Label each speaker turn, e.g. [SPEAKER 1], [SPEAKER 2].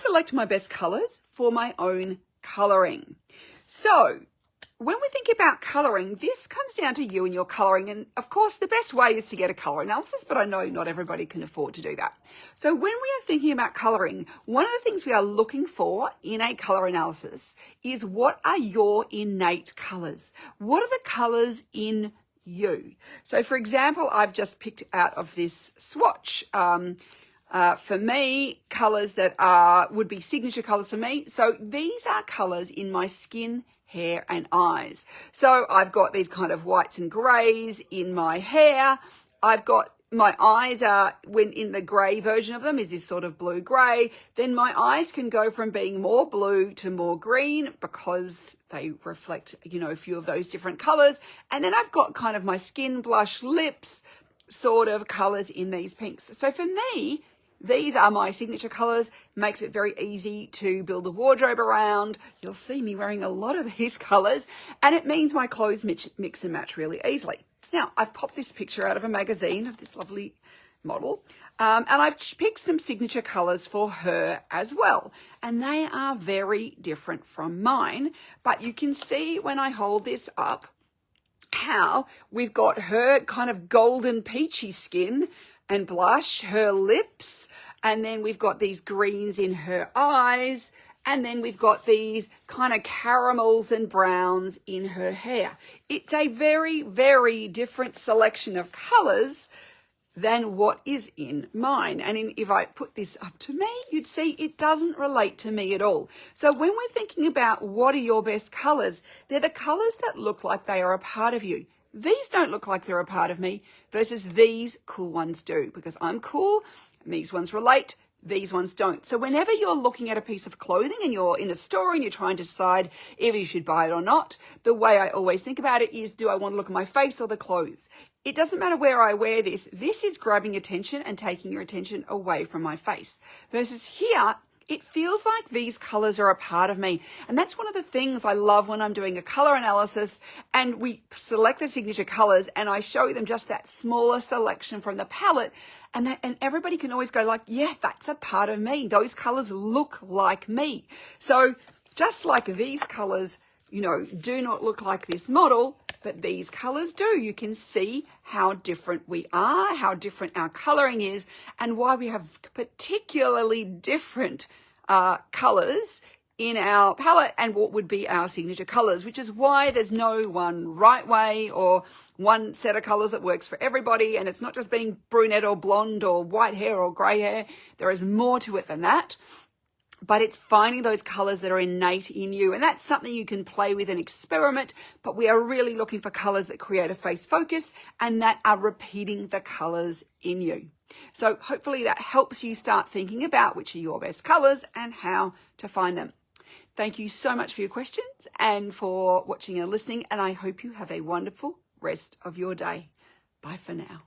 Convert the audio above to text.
[SPEAKER 1] select my best colours for my own colouring. So when we think about colouring, this comes down to you and your colouring. And of course, the best way is to get a colour analysis, but I know not everybody can afford to do that. So when we are thinking about colouring, one of the things we are looking for in a colour analysis is what are your innate colours? What are the colours in you? So for example, I've just picked out of this swatch, for me, colours that would be signature colours for me. So these are colours in my skin, hair and eyes. So I've got these kind of whites and greys in my hair. I've got my eyes are, when in the grey version of them is this sort of blue-grey. Then my eyes can go from being more blue to more green because they reflect, a few of those different colours. And then I've got kind of my skin, blush, lips sort of colours in these pinks. So for me, these are my signature colours, makes it very easy to build a wardrobe around. You'll see me wearing a lot of these colours, and it means my clothes mix and match really easily. Now, I've popped this picture out of a magazine of this lovely model, and I've picked some signature colours for her as well, and they are very different from mine, but you can see when I hold this up how we've got her kind of golden peachy skin and blush, her lips, and then we've got these greens in her eyes, and then we've got these kind of caramels and browns in her hair. It's a very, very different selection of colours than what is in mine. And if I put this up to me, you'd see it doesn't relate to me at all. So when we're thinking about what are your best colours, they're the colours that look like they are a part of you. These don't look like they're a part of me versus these cool ones do, because I'm cool and these ones relate, these ones don't. So whenever you're looking at a piece of clothing and you're in a store and you're trying to decide if you should buy it or not, the way I always think about it is, do I want to look at my face or the clothes? It doesn't matter where I wear this. This is grabbing attention and taking your attention away from my face. Versus here, it feels like these colours are a part of me. And that's one of the things I love when I'm doing a colour analysis and we select the signature colours and I show them just that smaller selection from the palette, and everybody can always go like, yeah, that's a part of me. Those colours look like me. So just like these colours, do not look like this model, but these colours do. You can see how different we are, how different our colouring is, and why we have particularly different colours in our palette and what would be our signature colours, which is why there's no one right way or one set of colours that works for everybody. And it's not just being brunette or blonde or white hair or grey hair. There is more to it than that. But it's finding those colours that are innate in you. And that's something you can play with and experiment. But we are really looking for colours that create a face focus and that are repeating the colours in you. So hopefully that helps you start thinking about which are your best colours and how to find them. Thank you so much for your questions and for watching and listening. And I hope you have a wonderful rest of your day. Bye for now.